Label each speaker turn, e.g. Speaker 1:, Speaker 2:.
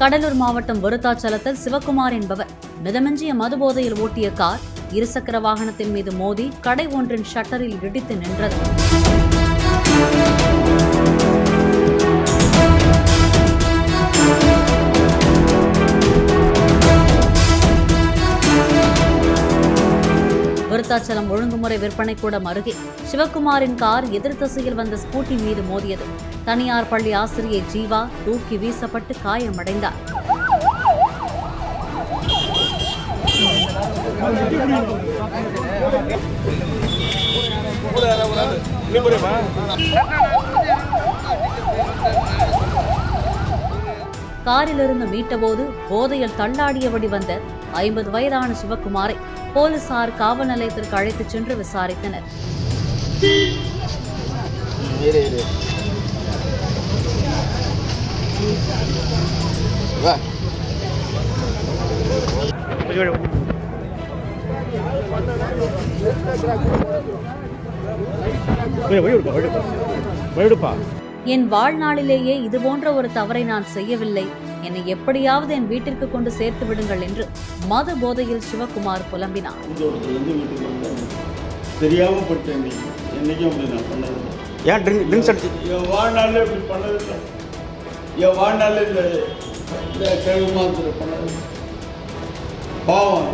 Speaker 1: கடலூர் மாவட்டம் விருத்தாச்சலத்தில் சிவக்குமார் என்பவர் மிதமிஞ்சிய மதுபோதையில் ஓட்டிய கார் இருசக்கர வாகனத்தின் மீது மோதி கடை ஒன்றின் ஷட்டரில் இடித்து நின்றது. விருத்தாச்சலம் ஒழுங்குமுறை விற்பனை கூடம் அருகே சிவக்குமாரின் கார் எதிர் திசையில் வந்த ஸ்கூட்டி மீது மோதியது. தனியார் பள்ளி ஆசிரியை ஜீவா தூக்கி வீசப்பட்டு காயமடைந்தார். காரிலிருந்து மீட்டபோது போதையில் தள்ளாடியபடி வந்த 50 வயதான சிவக்குமாரை போலீசார் காவல் நிலையத்திற்கு அழைத்துச் சென்று விசாரித்தனர். என் வாழ்நாளிலேயே இதுபோன்ற ஒரு தவறை நான் செய்யவில்லை. என்னை எப்படியாவது என் வீட்டிற்கு கொண்டு சேர்த்து விடுங்கள் என்று மது போதையில் சிவக்குமார் புலம்பினார்.
Speaker 2: பாவம்